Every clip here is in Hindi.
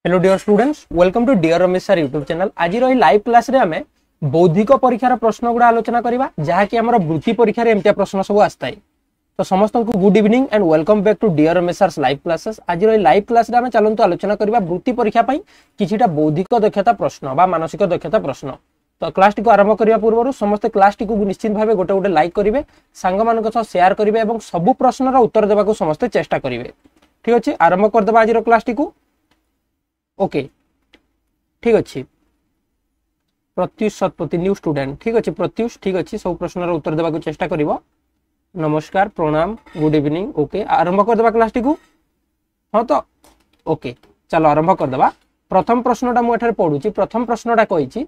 Hello dear students, welcome to dear Ramesh sir YouTube channel. आज रही लाइव क्लास रे हमें बौद्धिक परीक्षार प्रश्न गुड़ा आलोचना करबा जहाँकि आमर वृत्ति परीक्षा रे एमतिया प्रश्न सब आस्ताय। तो समस्त को good evening and welcome back to dear Ramesh sir live classes. आज रही लाइव क्लास रे हमें चलंतु आलोचना करबा वृत्ति परीक्षा पई किछिटा बौद्धिक दक्षता प्रश्न बा मानसिक दक्षता प्रश्न। तो क्लास टी को आरंभ करबा पूर्व समस्त क्लास टी को निश्चित भाव गोटे गोटे लाइक करेंगे, सांग मान शेयर करेंगे और सबू प्रश्नर उत्तर देवाक समस्ते चेष्टा करेंगे। ठीक अच्छे, आरंभ करदे आज क्लास टी को। ओके ठीक अच्छे, प्रत्युष शतपथी न्यू स्टूडेंट। ठीक अच्छे प्रत्युष, ठीक अच्छे, सब प्रश्नर उत्तर देवाक चेष्टा करिवो। नमस्कार, प्रणाम, गुड इवनिंग। ओके आरंभ करदे क्लास टी को। हाँ तो ओके चलो आरंभ करदे। प्रथम प्रश्नटा मुझे पढ़ुची। प्रथम प्रश्नटा कही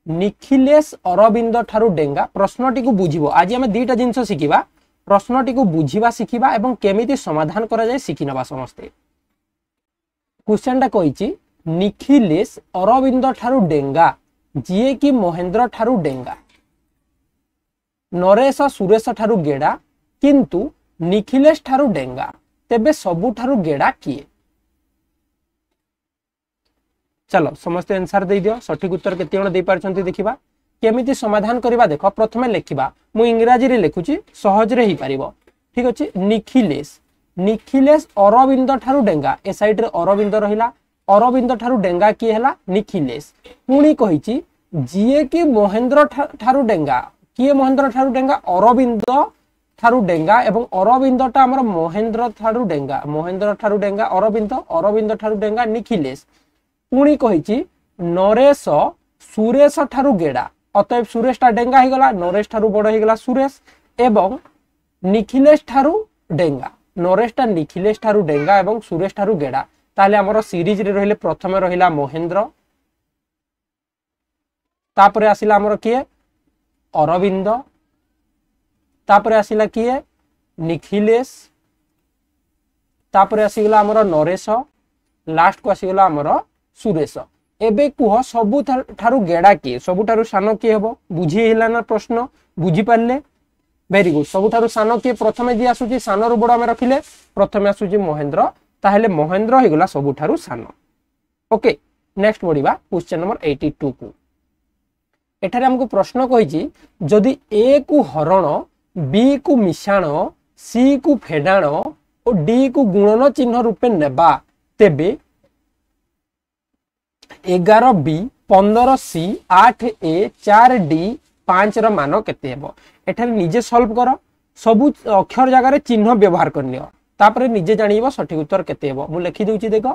निखिलेश अरविंद ठारू डेंगा। प्रश्नटी को बुझिबो। आज आम दुईटा जिनस शिखिबा, प्रश्नटी को बुझिबा शिखिबा एवं केमिति समाधान करा जाय शिखि नबा समस्ते। क्वेश्चन टा कही निखिलेश अरविंद ठारू डेंगा जीए कि महेंद्र ठारू डेंगा, नरेश सुरेश ठारू गेड़ा किंतु निखिलेश ठारू डेंगा, तेबे सबु ठारू गेड़ा किए? चलो समस्त आंसर दे दियो। सठिक उत्तर केते जण दे पारछंती देखिबा। केमिति समाधान करबा देखो। प्रथमे लेखिबा, मु इंग्रजी रे लेखुची, सहज रे ही परिबो। ठीक अछि, निखिलेश निखिलेश अरविंद ठारू डेंगा। ए साइड रे अरविंद रहिला, अरविंद ठारू डेंगा किए हला निखिलेश। पुणी कहिची जीए कि महेंद्र ठारू डेंगा। किए महेंद्र ठारू डेंगा? अरविंद ठारू डेंगा एवं अरविंद टा हमर महेंद्र ठारू डेंगा। महेंद्र ठारू डेंगा अरविंद, अरविंद ठारू डेंगा निखिलेश। पुणी कहिची नरेश सुरेश ठारू गेड़ा। अतएव सुरेश टा डेंगा ही गला, नरेश ठारू बड़ ही गला सुरेश एवं निखिलेश ठारू डेंगा। नरेश टा निखिलेश ठारू डेंगा एवं सुरेश ठारू गेड़ा। ताले हमर सीरीज रे रहिले प्रथमे रहिला महेंद्र, तापरे आसिला हमर किए अरविंद, तापरे आसिला किए निखिलेश, तापरे आसिगला हमर नरेश, लास्ट को आसिगला हमर सुरेश। एबे कुह सबु ठारू गेड़ा किए? सबु ठारू सान किए हेबो? बुझी हिला ना प्रश्न? बुझी पारले? Very good. सबु ठारू सान किए? प्रथमे जी आसुची सान रु बड़ आमे रखिले, प्रथमे आसुची महेंद्र, ताहेले महेंद्र ही गला सबु ठारू सान। ओके नेक्स्ट बढ़िबा क्वेश्चन नंबर 82 को। एठारे हमको प्रश्न कहिची जदि ए को हरण, बी को मिशाण, सी को फेडाण और डी को गुणन चिन्ह रूपे नेबा, तेबे 11 बी 15 सी 8 ए 4 डी 5 र मान केते हेबो? एठारे निजे सॉल्व करो, सबु अक्षर जगह रे चिन्ह व्यवहार करनियो, तापरे निजे जानिबो सठिक उत्तर केते हेबो। मु लिखि दउची देखो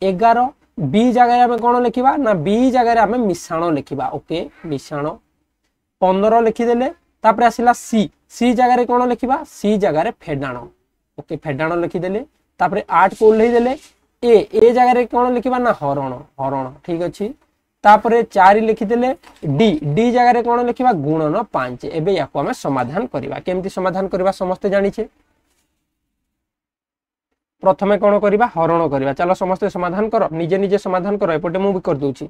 11 बी जगह रे हमें कोन लिखिबा ना बी जगह रे हमें मिश्रण लिखिबा। ओके मिश्रण। 15 लिखि देले, तापरे आसिला सी, सी जगह रे कोन लिखिबा? सी जगह रे फेडाण। ओके फेडाण लिखि देले, तापरे 8 को उल्लेइ देले, ए जगह रे कोन लिखिबा ना हरण, हरण। ठीक अछि, तापरे 4 लिखि देले, डी, डी जगह रे कोन लिखिबा? गुणन 5। एबे याको हमें समाधान करिबा। केमति समाधान करिबा समस्त जानिछे। प्रथमे कौन करिबा? हरण करिबा। चलो समस्त समाधान करो, निजे निजे समाधान करो। एपटे मु भी कर दूची।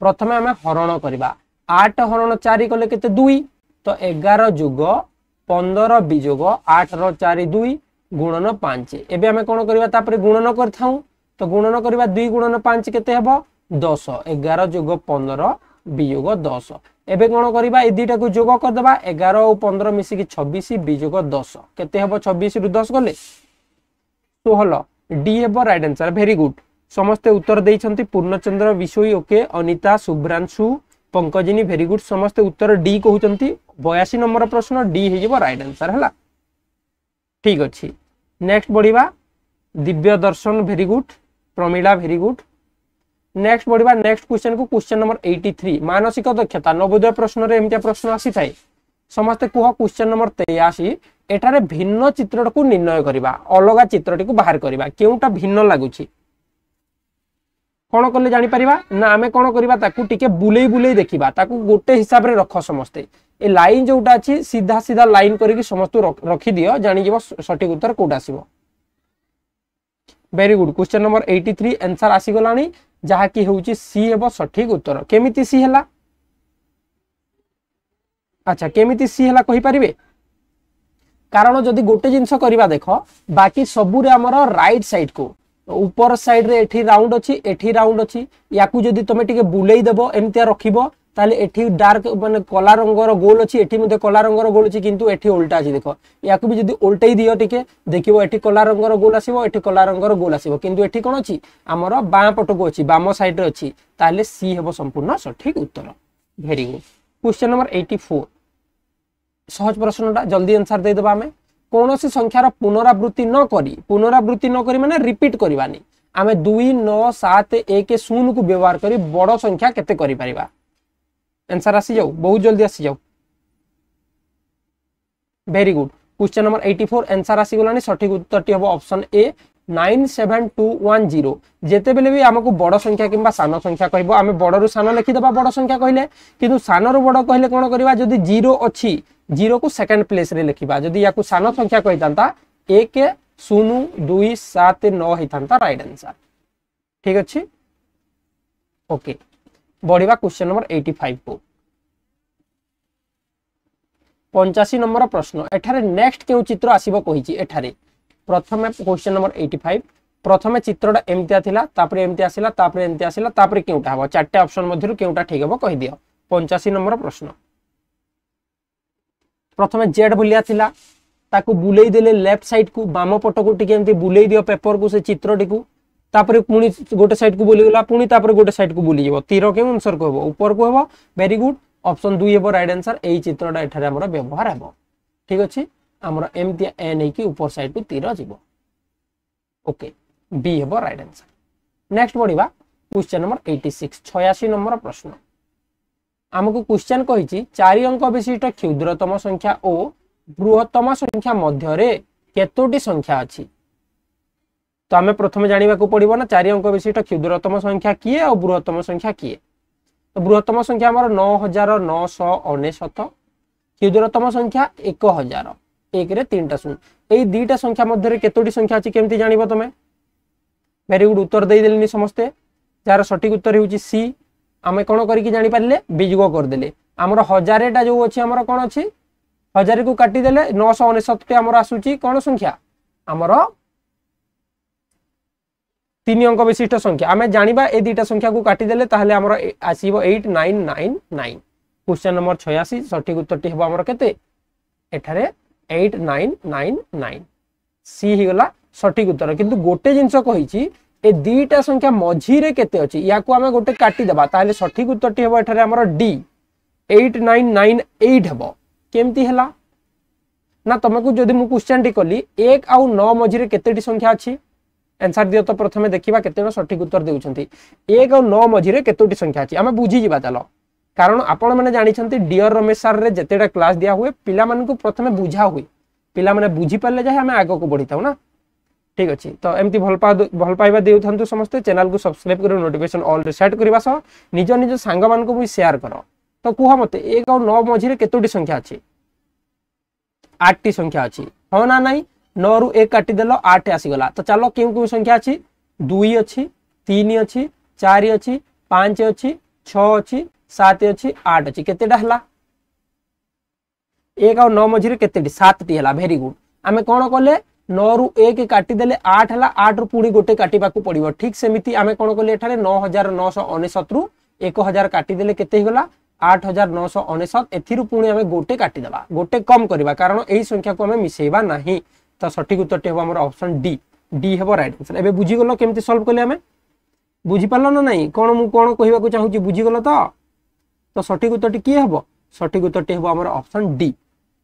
प्रथमे हमें हरण करिबा। 8 हरण 4 कले केते 2, तो 11 जोग 15 विजोग 8 रो 4 2 गुणन 5। एबे हमें कौन करिबा? तापरे गुणन करथाऊ, तो गुणन करिबा 2 गुणन 5 केते हेबो? 10। 11 जोग 15 विजोग 10। एबे कौन करिबा? ए दुईटा को जोग कर देबा। 11 और 15 मिसी की 26 विजोग 10 केते हेबो? 26 रु 10 गले 16। डी हेबो राइट आंसर। Very good. समस्त उत्तर देइछंती Purnachandra Bishoi, okay, Anita, Subhranshu, Pankajini, very good. समस्त उत्तर डी कहउचंती। 82 नंबर प्रश्न डी हे जेबो राइट आंसर हला। ठीक अछि, नेक्स्ट बढ़िबा। Divya Darshan, very good. Pramila, very good. Next बढ़िबा नेक्स्ट क्वेश्चन को। क्वेश्चन नंबर 83 मानसिक दक्षता। नवोदय प्रश्न रे एमितिया प्रश्न आसी थाए। समस्त कुह क्वेश्चन नंबर 83 एटारे भिन्न चित्र को निर्णय करिबा, अलगा चित्रटी को बाहर करिबा। केउटा भिन्न लागुची कोन करले जानि परिबा ना? आमे कोन करिबा? ताकू टिके बुलेई बुलेई देखिबा, ताकू गोटे हिसाब रे रख समस्ते। ए लाइन जोटा अछि सीधा सीधा लाइन करिकि समस्त रखि दियो, जानि जेबो सठिक उत्तर कोटा आसीबो। Very good. Question number 83 answer आसी गलानी, जहा कि होउची सी हेबो सठिक उत्तर। केमिति सी हला? अच्छा केमिति सी हला कहि परिबे? कारण जदि गोटे जिनस करिबा देखो, बाकी सबु रे हमर राइट साइड को ऊपर साइड रे एठी राउंड अछि एठी राउंड अछि याकू जदी तमे टिके बुलेई देबो एमतिया रखिबो ताले एठी डार्क माने कला रंगर गोल अछि एठी मध्ये कला रंगर गोल अछि किंतु एठी उल्टा अछि देखो याकू भी जदी उल्टेई दियो टिके देखिबो एठी कला रंगर गोल आसीबो एठी कला रंगर गोल आसीबो किंतु एठी कोन अछि हमर बाम पटको अछि बाम साइड रे अछि ताले सी हेबो संपूर्ण सठिक उत्तर वेरी गुड क्वेश्चन नंबर 84 सहज प्रश्नटा जल्दी आंसर दे देबा हमें कौन सी संख्यार पुनरावृत्ति न करी माने रिपीट करबानी आमे 2 9 7 1 0 को व्यवहार करी बड़ संख्या केते करि परिबा आंसर आसी जाऊ बहुत जल्दी आसी जाऊ very good question number 84 answer आसी गलानी सठिक उत्तरटी हबो ऑप्शन ए 97210 जेते बेले भी हमको बड़ संख्या किंबा सान संख्या कहबो आमे बड़ रु सान लिखि देबा बड़ संख्या कहले किंतु सान रु बड़ कहले कोन करबा जदी 0 अछि 0 को सेकंड प्लेस रे लिखिबा जदी याकू सान संख्या कहितांता 1 0 2 7 9 हितांता राइट आंसर ठीक अछि ओके बढ़िबा क्वेश्चन नंबर 85 को 85 नंबर प्रश्न एठारे नेक्स्ट केउ चित्र आसीबो कहिछि एठारे प्रथमे क्वेश्चन नंबर 85 प्रथमे चित्रटा एमतिया थिला तापरे एमतिया आसिला तापरे एमतिया आसिला तापरे केउटा हबो चारटे ऑप्शन मध्यरु केउटा ठीक हबो कहि दियो 85 नंबर प्रश्न प्रथमे जेड भलिया थिला ताकू बुलेई देले लेफ्ट साइड को बाम पट को टिके एमती बुलेई दियो पेपर को से चित्रटी को तापरे पुनी गोटे साइड को बुली गला पुनी तापरे गोटे साइड को बुली जीवो तीर के आंसर को हबो ऊपर को हबो वेरी गुड ऑप्शन 2 हबो राइट आंसर एई चित्रटा एठारे हमर व्यवहार हबो ठीक अछि हमर एमती एन ए की ऊपर साइड को तीर जीवो ओके बी हबो राइट आंसर नेक्स्ट बढ़िबा क्वेश्चन नंबर 86 86 नंबर प्रश्न हमको क्वेश्चन कहिछि 4 अंक विशिष्ट क्षुद्रतम संख्या और बृहत्तम संख्या मध्य रे केतोटी संख्या अछि तो हमें प्रथम जानिबा को पड़िबो ना 4 अंक विशिष्ट क्षुद्रतम संख्या किए और बृहत्तम संख्या किए तो बृहत्तम संख्या हमर 9999 क्षुद्रतम संख्या 1000 एक रे तीनटा शून्य एई दुईटा संख्या मध्य रे केतोटी संख्या अछि केमती जानिबो तमे वेरी गुड उत्तर देई देलनी समस्ते जार सठिक उत्तर होउची सी आमे कोन करी कि जानि पारले बीजगो कर देले हमर 1000 टा जो अछि हमर कोन अछि 1000 को काटी देले 999 टे हमर आसुची कोन संख्या हमर 3 अंक विशिष्ट संख्या आमे जानिबा ए दुईटा संख्या को काटी देले ताहले हमर आसीबो 8999 क्वेश्चन नंबर 86 सठिक उत्तरटी हेबो हमर केते एठारे 8999 सी ही गला सठिक उत्तर किंतु गोटे जिंस कहिछि ए दुईटा संख्या मझी रे केते अछि याकू हमें गोटे काटी देबा ताले सठिक उत्तरटी हेबो एठारे हमर डी 8998 हेबो केमती हला ना तमको जदी मु क्वेश्चन टी कली 1 आउ 9 मझी रे केतेटी संख्या अछि आंसर दियो तो प्रथमे देखिबा केतेनो सठिक उत्तर देउछंती 1 आउ 9 मझी रे केतोटी संख्या अछि हमें बुझी जिबा चलो कारण आपण माने जानि छंती डियर रमेश सर रे जतेटा क्लास दिया हुए पिला मन को प्रथमे बुझा हुए पिला माने बुझी परले जाय हमें आगो को बढ़िताउ ना ठीक अछि तो एमती भल पाइबा देउथंतु समस्त चैनल को सब्सक्राइब करो नोटिफिकेशन ऑल रे सेट करबा सो निज निज सांग मान को भी शेयर करो तो कुहा मते 1 और 9 मझी रे केतोटी संख्या अछि 8 टी संख्या अछि हो ना नाही 9 रु 1 काटी देलो 8 आसी गला तो चलो केउ संख्या अछि 2 अछि 3 अछि 4 अछि 5 अछि 6 अछि 7 अछि 8 अछि केतेडा हला 1 और 9 मझी रे केतेडी 7 टी हला वेरी गुड आमे कोन करले 9 रु 1 काटी देले 8 हला 8 रु पुडी गोटे काटिबा को पड़िबो ठीक सेमिति आमे कोन करले एठारे 9999 रु 1000 काटी देले केते हिगला 8999 एथिरु पुणी आमे गोटे काटी देबा गोटे कम करबा कारण एही संख्या को आमे मिसेबा नाही तो सठिक उत्तरटी हेबो हमर ऑप्शन डी डी हेबो राइट आंसर एबे बुझी गलो केमति सॉल्व करले आमे बुझी पालो ना नाही कोन मु कोन कहिबा को चाहूची बुझी गलो तो सठिक उत्तरटी की हेबो सठिक उत्तरटी हेबो हमर ऑप्शन डी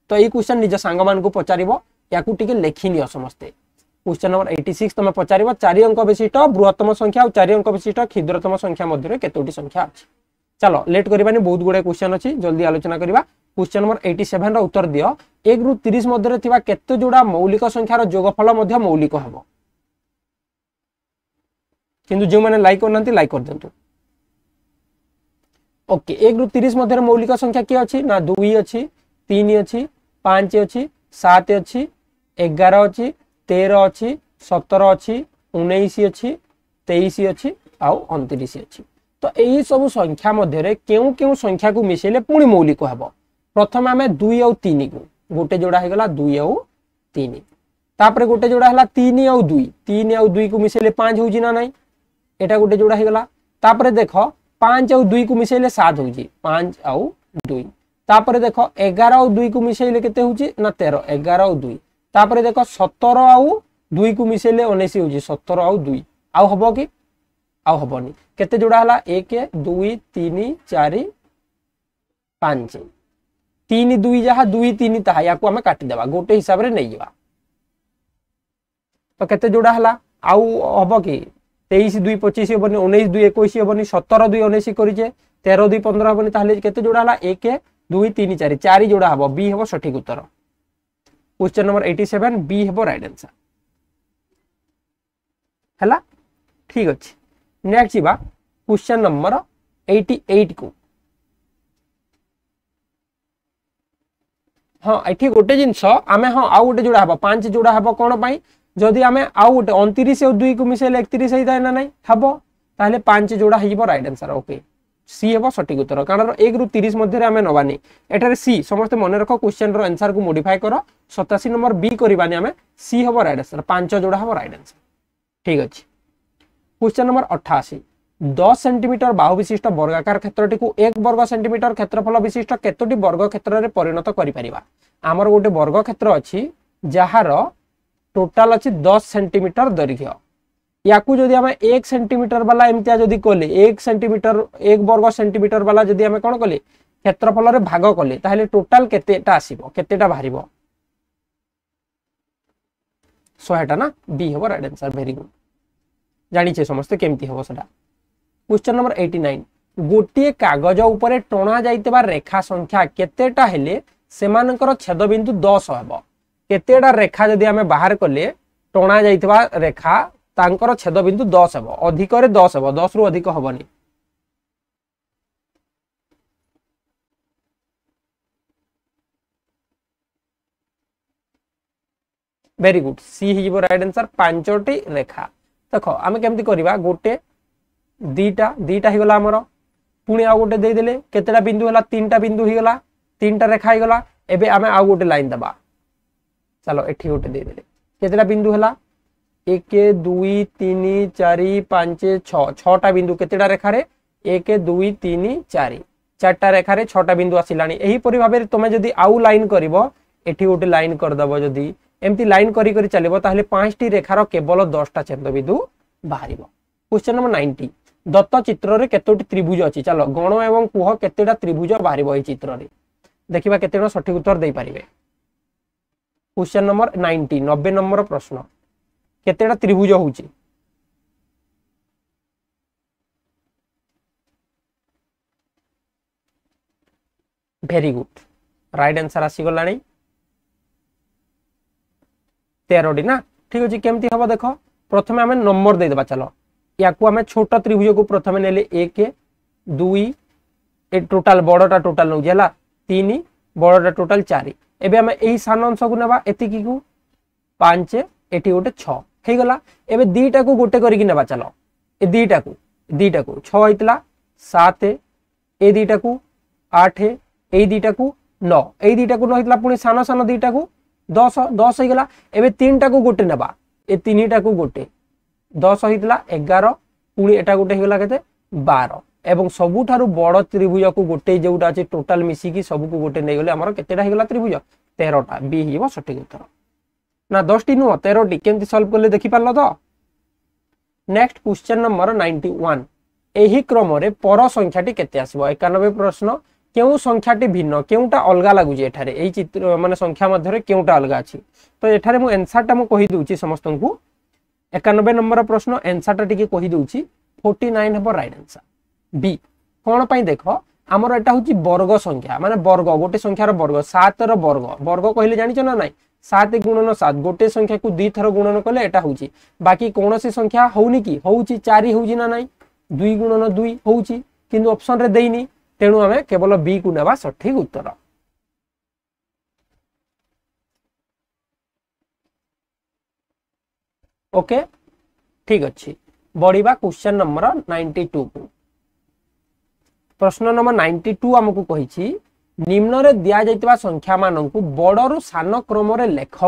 तो ए क्वेश्चन निज सांग मान को पचारिबो याकू टिके लेखि नियो समस्ते क्वेश्चन नंबर 86 तमे पचारिबो 4 अंक विशिष्ट बृहत्तम संख्या और 4 अंक विशिष्ट क्षुद्रतम संख्या मध्य रे केतोटी संख्या अछि चलो लेट करबानी बहुत गुडे क्वेश्चन अछि जल्दी आलोचना करबा क्वेश्चन नंबर 87 रो उत्तर दियो 1 रु 30 मध्य रे थिबा केते जोडा मौलिक संख्यार जोगफल मध्य मौलिक हबो किंतु जो माने लाइक करनंती लाइक कर देंतु ओके 1 रु 30 मध्य रे मौलिक संख्या के अछि ना 2 अछि 3 अछि 5 अछि 7 अछि 11 अछि 13 अछि 17 अछि 19 अछि 23 अछि आउ 29 अछि तो एही सब संख्या मध्य रे केउ संख्या को मिसेले पुणी मौलिक हबो प्रथम आमे 2 और 3 को गोटे जोड़ा हे गला 2 और 3 तापर गोटे जोड़ा है 3 आउ 2 3 आउ 2 को मिसेले 5 होउची ना नहीं एटा गोटे जोड़ा हे गला तापर देख 5 आउ 2 को मिसेले 7 होउची 5 आउ 2 तापर देख 11 आउ 2 को मिसेले केते होउची ना 13 11 आउ 2 तापर देख 17 आउ 2 को मिसेले 19 होउची 17 आउ 2 आउ हबो कि आउ हबोनी केते जोड़ा हला 1 2 3 4 5 3 2 जहा 2 3 ताहा याकू हमें काटी देबा गोटे हिसाब रे नै जबा तो केते जोड़ा हला आउ हबो कि 23 2 25 हबोनी 19 2 21 हबोनी 17 2 19 करिजे 13 2 15 हबोनी ताहले केते जोड़ा हला 1 2 3 4 4 जोड़ा हबो बी हबो सठिक उत्तर क्वेश्चन नंबर 87 बी हबो राइट आंसर हला ठीक अछि नेक्स्ट जीवा क्वेश्चन नंबर 88 को हाँ एठी गोटे जिनस आमे हाँ आउ गोटे जोड़ा हबो 5 जोड़ा हबो कोन पई जदि आमे आउ गोटे 29 और 2 को मिसेले 31 हेता ना नहीं हबो ताहले 5 जोड़ा हिबो राइट आंसर ओके सी हबो सठिक उत्तर कारण 1 रु 30 मध्ये रे आमे नबानी एटारे सी समस्त मन रखो क्वेश्चन रो आंसर को मॉडिफाई करो 87 नंबर बी करबानी आमे सी हबो राइट आंसर 5 जोड़ा हबो राइट आंसर ठीक अछि क्वेश्चन नंबर 88 10 सेंटीमीटर बाहु विशिष्ट वर्गाकार क्षेत्रटी को 1 वर्ग सेंटीमीटर क्षेत्रफल विशिष्ट केतोटी वर्ग क्षेत्र रे परिणत करि परिबा हमर गोटे वर्ग क्षेत्र अछि जहार टोटल अछि 10 सेंटीमीटर दैर्घ्य याकू जदि हमें 1 सेंटीमीटर वाला एमतिया जदि कोले 1 सेंटीमीटर 1 वर्ग सेंटीमीटर वाला जदि हमें कोन कोले क्षेत्रफल रे भाग कोले ताहले टोटल केतेटा आसीबो केतेटा बाहरिबो 100टा ना बी हबो राइट आंसर वेरी गुड जानि छे समस्त केमती हबो सडा क्वेश्चन नंबर 89 गोटे कागज ऊपर टणा जाइतबा रेखा संख्या केतेटा हेले सेमानकर छेद बिंदु 10 हबो केतेटा रेखा जदि हमें बाहर कले टणा जाइतबा रेखा तांकर छेद बिंदु 10 हबो अधिक रे 10 हबो 10 रु अधिक हबनी वेरी गुड सी हिबो राइट आंसर पांचटी रेखा देखो आमे केमती करबा गोटे दीटा दीटा ही गला हमरो पुणी आ गोटे दे देले केतेटा बिंदु हला तीनटा बिंदु ही गला तीनटा रेखा ही गला एबे आमे आ गोटे लाइन दबा चलो एठी गोटे दे देले केतेटा बिंदु हला 1 2 3 4 5 6 6टा बिंदु केतेटा रेखा रे 1 2 3 4 चारटा रेखा रे 6टा बिंदु आसिलानी एही परि भाबे तमे जदी आउ लाइन करबो एठी गोटे लाइन कर दबो जदी एमती लाइन करी करी चलिबो ताहले 5टी रेखार केवल 10टा छेद बिंदु बाहरिबो क्वेश्चन नंबर 90 दत्त चित्र रे केतोटी त्रिभुज अछि चलो गण एवं कुह केतेटा त्रिभुज बाहरिबो एही चित्र रे देखिबा केतेटा सठिक उत्तर देई परिबे क्वेश्चन नंबर 90 90 नंबर प्रश्न केतेटा त्रिभुज होउची वेरी गुड राइट आंसर आसी गलानी 13टी ना ठीक अछि केमती हबो देखो प्रथमे हमें नंबर दे देबा चलो याकू हमें छोटा त्रिभुज को प्रथमे नेले 1 2 ए टोटल बड़टा टोटल नउ जेला 3 बड़टा टोटल 4 एबे हमें एही सान अंश को नेबा एतिकी को 5 एठी गोटे 6 हे गला एबे दीटा को गोटे करी कि नेबा चलो ए दीटा को 6 हितला 7 ए दीटा को 8 ए दीटा को 9 ए दीटा को 9 हितला पुनी सान सान दीटा को 10 10 हे गला एबे तीनटा को गोटे नेबा ए तीनटा को गोटे 10 हितला 11 पुनी एटा गोटे हे गला केते 12 एवं सबुठारु बड़ त्रिभुज को गोटे जेउटा अछि टोटल मिसी की सब को गोटे नै गले हमर केतेटा हे गला त्रिभुज 13टा बी हिबो सठिक उत्तर ना 10टी नु 13टी केमति सॉल्व करले देखि पारलो तो नेक्स्ट क्वेश्चन नंबर 91 एही क्रम रे पर संख्याटी केते आसीबो 91 प्रश्न केउ संख्याटी भिन्न केउटा अलगा लागु जे एठारे एही चित्र माने संख्या मध्ये रे केउटा अलगा अछि तो एठारे मु आंसर टा मु कहि दोउची समस्तन को 91 नंबर प्रश्न आंसर टा टिके कहि दोउची 49 हबो राइट आंसर बी कोन पई देखो हमर एटा होची वर्ग संख्या माने वर्ग गोटे संख्या रो वर्ग 7 रो वर्ग वर्ग कहिले जानि छ ना नाही 7 गुणन 7 गोटे संख्या को 2 थर गुणन कले एटा होची बाकी कोनोसी संख्या होउनी की होउची 4 होउची ना नाही 2 गुणन 2 होउची किंतु ऑप्शन रे देइनी तेणु हमें केवल बी को नेबा सठिक उत्तर ओके ठीक अछि बढ़िबा क्वेश्चन नंबर 92 को प्रश्न नंबर 92 हमकु कहिछि निम्न रे दिया जाइतबा संख्या मानन को बड़ रु सान क्रम रे लेख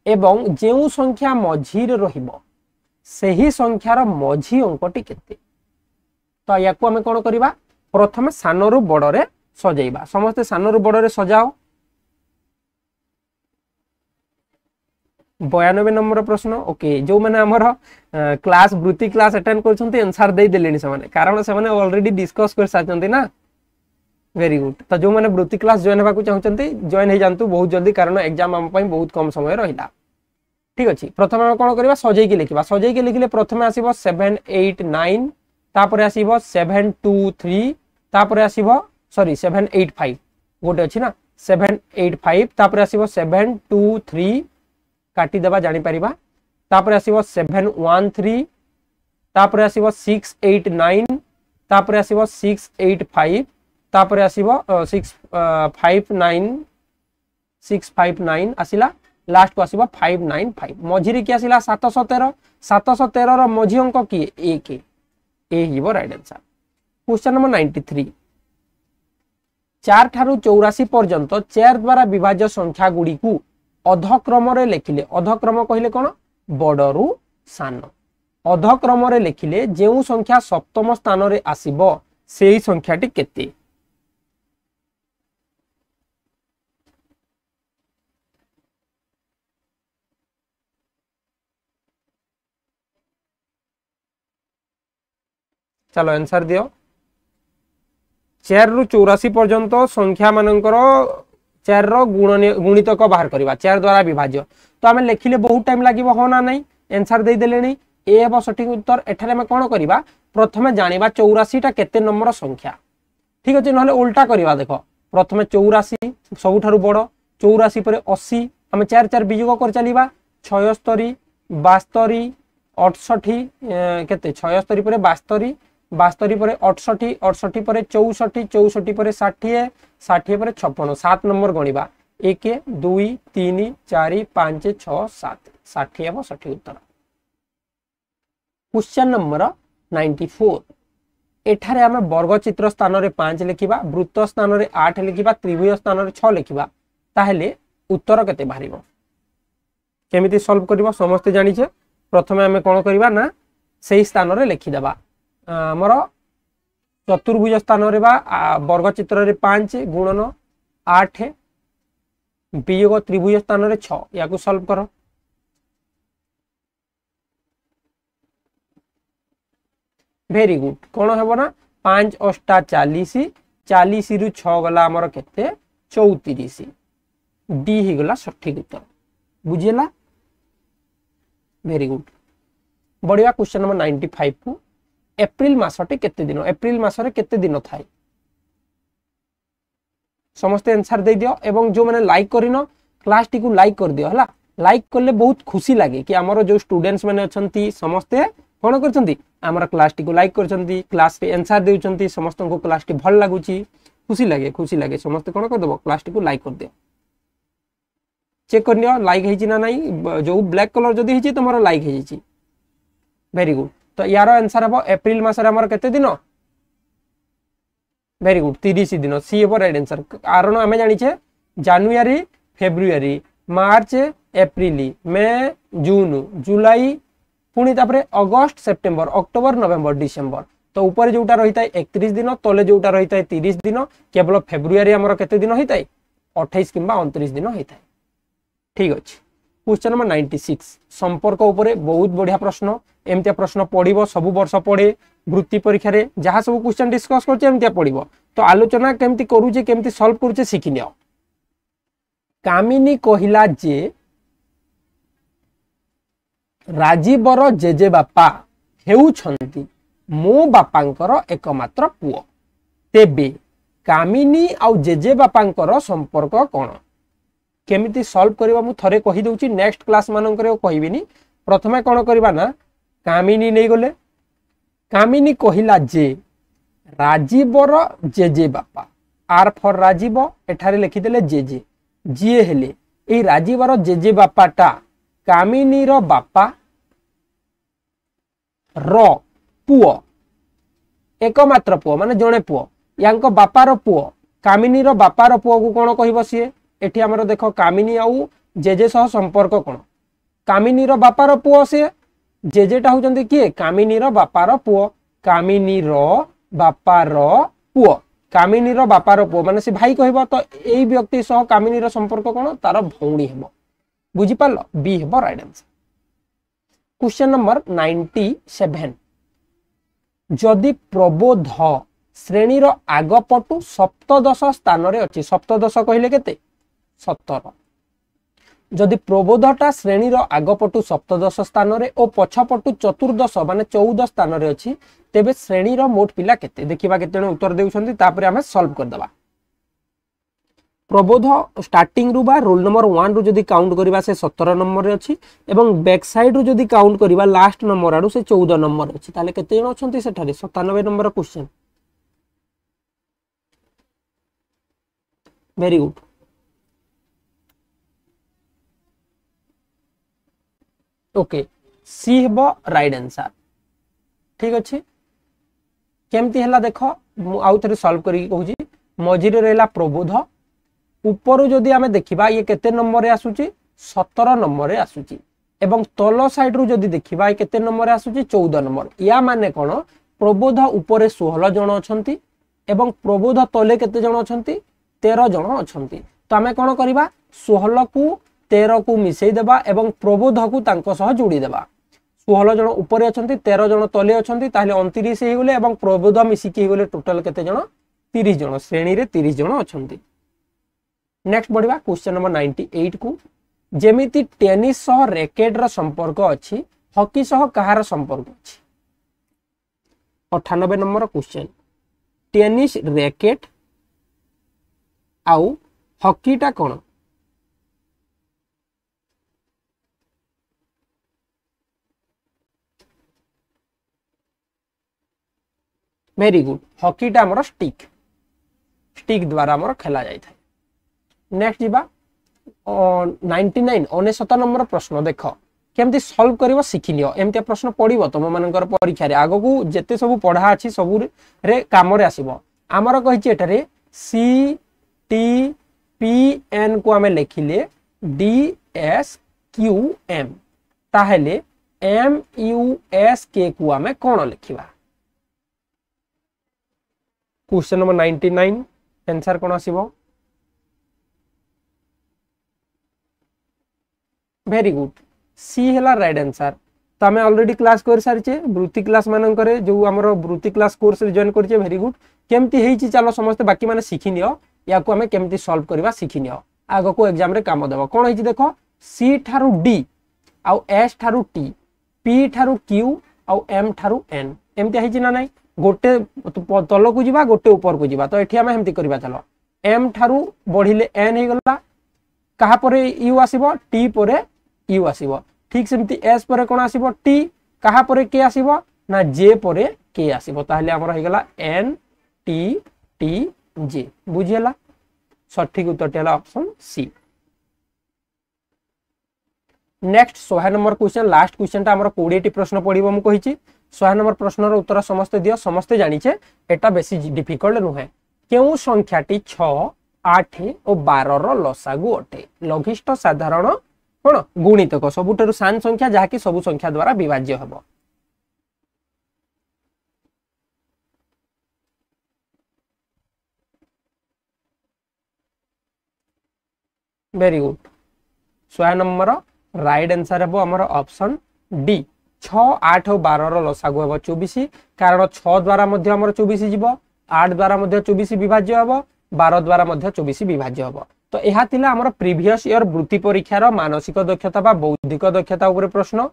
एवं जेउ संख्या मझीर रहिबो सही संख्यार मझी अंकटी केते। तो या आम कौन करवा प्रथम सान रु बड़े सजेबा समस्ते सान रु बड़े सजाओ। 92 नंबर प्रश्न ओके जो मैंने आमर क्लास वृत्ति क्लास अटेंड कर आंसर दे देले से माने कारण से माने ऑलरेडी डिस्कस कर साचंती ना। Very good. तो जो मैंने वृत्ति क्लास जॉइन होगा चाहते जॉइन हो जातु बहुत जल्दी कारण एग्जाम आम बहुत कम समय रहा। ठीक अच्छे प्रथम आम कौन करवा सजेकी लिखा सजेकी लिखिले प्रथम आसीबो 7 8 9 तापर आसीबो 7 2 3 तापर आसीबो सॉरी 7 8 5 गोटे अछि ना 7 8 5 तापर आसीबो 7 2 3 काटी देबा जानि परिबा तापर आसीबो 7 1 3 तापर आसीबो 6 8 9 तापर आसीबो 6 8 5 तापर आसीबो 6 5 9 6 5 9 आसिला लास्ट को आसीबो 5 9 5 मझिरी की आसिला 713 713 रो मझी अंक की 1 ए हिबो राइट आंसर। क्वेश्चन नंबर 93 4 ठारू 84 पर्यंत 4 द्वारा विभाज्य संख्या गुडी को अधक्रम रे लिखिले अधक्रम कहिले कोन बडरू सान अधक्रम रे लिखिले जेउ संख्या सप्तम स्थान रे आसीबो सेही संख्याटी केते। चलो आंसर दियो 4 रु 84 पर्यंत संख्या मानकर 4 रो गुणितक बाहर करवा 4 द्वारा विभाज्य तो आम लिखिले बहुत टाइम लगे हाँ ना नहीं आंसर दे देले ए हे सठिक उत्तर। एठारे आम कौन करवा प्रथमे जानिबा 84 टा केते नंबर संख्या। ठीक अच्छे ना उल्टा करवा देख प्रथमे 84 सबुठारु बड़ 84 पर 80 आम 4 4 वियोग कर चलिबा 76 72 68 केते 76 पर 72 72 पर 68 68 पर 64 64 पर 60 60 पर 56 7 नंबर गणिबा 1 2 3 4 5 6 7 60 हे सठिक उत्तर। क्वेश्चन नंबर 94 एठारे आमे वर्ग चित्र स्थान रे 5 लिखिबा वृत्त स्थान रे 8 लिखिबा त्रिभुज स्थान रे 6 लिखिबा ताहेले उत्तर केते बाहरिबो केमिति सॉल्व करबो समस्त जानि छे। प्रथमे आमे कोन करबा ना सेही स्थान रे लिखि देबा आमर चतुर्भुज स्थान रे बा वर्ग चित्र रे 5 गुणन 8 वियोग त्रिभुज स्थान रे 6 याकू सॉल्व करो। वेरी गुड कौन हेबो ना 5 8 40 40 रु 6 गला हमर केते 34 डी ही गला सठिक उत्तर बुझिला। वेरी गुड बढ़िया। क्वेश्चन नंबर 95 को एप्रिल मासटे केते दिन एप्रिल मासरे केते दिन थाए समस्त आंसर दे दियो एवं जो मैंने लाइक करिनो क्लास टी को लाइक कर दियो हला लाइक करले बहुत खुशी लागे कि हमर जो स्टूडेंट्स माने अछंती समस्ते कोन करछंती हमर क्लास टी को लाइक करछंती क्लास पे आंसर देउछंती समस्त को क्लास टी भल लागुची खुशी लागे समस्त कोन कर देबो क्लास टी को लाइक कर दियो चेक करनियो लाइक हेची ना नहीं जो ब्लैक कलर जदी हेची तमरो लाइक हेची। वेरी गुड तो यार आंसर हम एप्रिल मासरे हमर केते दिन वेरी गुड 30 दिन सी एवर राइट आंसर। कारण आम जानी जनवरी फेब्रुआरी मार्च एप्रिल मे जून जुलाई पुणी तापरे अगस्त सेप्टेम्बर अक्टोबर नवेम्बर डिसेम्बर तो ऊपर जोटा रही है 31 दिन तले जोटा रही है 30 दिन केवल फेब्रुआरी आमर केते दिन होता है 28 किंबा 29 दिन होता है। ठीक अच्छे। क्वेश्चन नंबर 96 संपर्क उपरे बहुत बढ़िया प्रश्न एमतिया प्रश्न पड़िबो सब वर्ष पड़े वृत्ति परीक्षा रे जहाँ सब क्वेश्चन डिस्कस करछे एमतिया पड़िबो तो आलोचना केमती करूचे केमती सॉल्व करूचे शिखि नियो। कामिनी कहिला जे राजीवर जेजे बापा हेउछंती मो बापांकर एकमात्र पुओ तेबे कामिनी आउ जेजे बापांकर संपर्क कोन केमिति सॉल्व करबा मु थरे कहि दउची नेक्स्ट क्लास मानकर कहबिनी। प्रथमे कोन करबा ना कामिनी नै गले कामिनी कहिला जे राजीवर जेजे बापा आर फॉर राजीव एठारे लिखि देले जेजे जीए हेले ए राजीवर जेजे बापाटा कामिनी रो बापा रो पुओ एकमात्र पुओ माने जणे पुओ यांको बापार पुओ कामिनी रो बापार पुओ को कोन कहबो सिए एठी हमर देखो कामिनी आउ जेजे सह संपर्क कोन कामिनीर बापार पुओ से जेजेटा होचंती किए कामिनीर बापार पुओ कामिनीर बापार पुओ कामिनीर बापार पुओ माने से भाई कहबो तो एई व्यक्ति सह कामिनीर संपर्क कोन तार भौणी हेबो बुझी पालो बी हेबो राइट आंसर। क्वेश्चन नंबर 97 जदि प्रबोध श्रेणीर आगपटु सप्तदश स्थान रे अछि सप्तदश कहिले केते 17 जदि प्रबोधटा श्रेणीर आगपटु सप्तदश स्थान रे ओ पछपटु चतुर्दश माने 14 स्थान रे अछि तेबे श्रेणीर मोट पिला केते देखिबा केते उत्तर देउछंती तापर हमें सॉल्व कर दबा। प्रबोध स्टार्टिंग रु बा रोल नंबर 1 रु जदि काउंट करिबा से 17 नंबर रे अछि एवं बैक साइड रु जदि काउंट करिबा लास्ट नंबर आडू से 14 नंबर अछि ताले केते जण अछंती सेठारे 97 number question very good. Okay C हेबो राइट आंसर ठीक अछि केमती हला देखो मु आउ थरे सॉल्व करी कहूजी मझिरे रहला प्रबोध ऊपर जदि आमे देखिबा ये केते नंबर रे आसुची 17 नंबर रे आसुची एवं तलो साइड रु जदि देखिबा ये केते नंबर रे आसुची 14 नंबर या माने कोन प्रबोध ऊपर 16 जण अछंती एवं प्रबोध तले केते जण अछंती 13 जण अछंती तो आमे कोन करबा 16 को 13 को मिसई देबा एवं प्रबोध को तांको सह जोड़ी देबा 16 जण ऊपर अछंती 13 जण तले अछंती ताले 29 हे गेले एवं प्रबोध मिसी के गेले टोटल केते जण 30 जण श्रेणी रे 30 जण अछंती। नेक्स्ट बढ़िबा क्वेश्चन नंबर 98 को जेमिति टेनिस सह रैकेट रो संपर्क अछि हॉकी सह कहार संपर्क अछि 98 नंबर क्वेश्चन टेनिस रैकेट आउ हॉकीटा कोन वेरी गुड हॉकीटा हमर स्टिक द्वारा हमर खेला जाय था। नेक्स्ट जीवा 99 69 नंबर प्रश्न देख केमती सॉल्व करिवो सिखिलियो एमते प्रश्न पडिवो तम मानकर परीक्षा रे आगो को जेते सब पढ़ा अछि सब रे काम रे आसीबो हमर कहिछि एटारे सी टी पी एन को हमें लिखिले डी एस क्यू एम ताहेले एम यू एस के को हमें कोन लिखिबा क्वेश्चन नंबर 99 आंसर कोन आसीबो वेरी गुड सी हेला राइट आंसर तो हमें ऑलरेडी क्लास कर सारिचे वृत्ति क्लास मानन करे जो हमरो वृत्ति क्लास कोर्स रे जॉइन करचे वेरी गुड केमती हेची चलो समस्त बाकी माने सिखि नियो या को हमें केमती सॉल्व करबा सिखि नियो आगो को एग्जाम रे काम देबो कोन हेची देखो सी थारु डी आउ S Tharu T P Tharu Q आउ एम थारु एन एमती हेची ना नाही गोटे तल को जीवा गोटे ऊपर को जीवा तो एठी हमें हेमती करबा चलो एम थारु बढ़िले एन हे गला कहा परे यू आसीबो टी परे यू आसीबो ठीक सेमती एस परे कोन आसीबो टी कहा परे के आसीबो ना जे परे के आसीबो ताहले हमर हे गला एन टी टी जे बुझियला सठिक उत्तर टेला option C. Next 100 number question last question ता हमर 20 टी प्रश्न पडिबो मु कहिछि 100 नंबर प्रश्न रो उत्तर समस्त दियो समस्त जानिछे एटा बेसी डिफिकल्ट नुहे केउ संख्याटी 6 8 और 12 रो लसागु अटे लघिष्ठ साधारण कोन गुणितक सबुठारु सान संख्या जहा कि सबु संख्या द्वारा विभाज्य हबो very good 100 number right answer हेबो हमर ऑप्शन डी 6 8 और 12 रो लसागु हेबो 24 कारण 6 द्वारा मध्ये हमर 24 जीवो 8 द्वारा मध्ये 24 विभाज्य हबो 12 द्वारा मध्ये 24 विभाज्य हबो तो एहा थिला हमर प्रीवियस ईयर वृत्ति परीक्षा रो मानसिक दक्षता बा बौद्धिक दक्षता ऊपर प्रश्न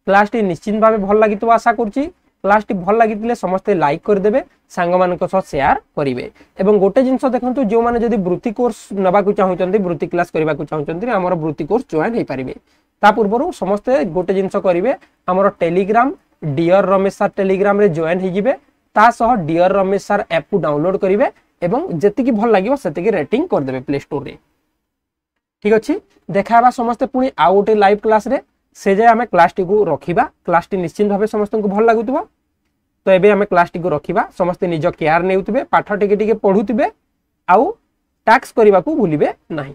क्लास टी निश्चित भाबे भल लागितो आशा करछि क्लास टी भल लागितिले समस्त लाइक कर देबे सांग मानक सह शेयर करिवे एवं गोटे जिंस देखंतु जो माने जदी वृत्ति कोर्स नबा को चाहुचंती वृत्ति क्लास करबा को चाहुचंती हमर वृत्ति कोर्स जॉइन हे परिबे ता पूर्वरु समस्त गोटे जिंस करिवे हमर Telegram dear Ramesh sir Telegram रे जॉइन हे जिवे ता सह डियर रमेश सर ऐप को डाउनलोड करिवे एवं जेति की भल लागिवो सेति की रेटिंग कर देबे प्ले स्टोर रे ठीक अछि देखाबा समस्त पुनी आउटे लाइव क्लास रे से जे हमें क्लास टी को रखिबा क्लास टी निश्चित भाबे समस्त को भल लागुतबो तो एबे हमें क्लास टी को रखिबा समस्त निज केयर नेउतबे पाठ टिके पढुतबे आउ टास्क करबा को भूलिबे नाही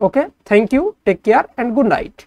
okay thank you take care and good night.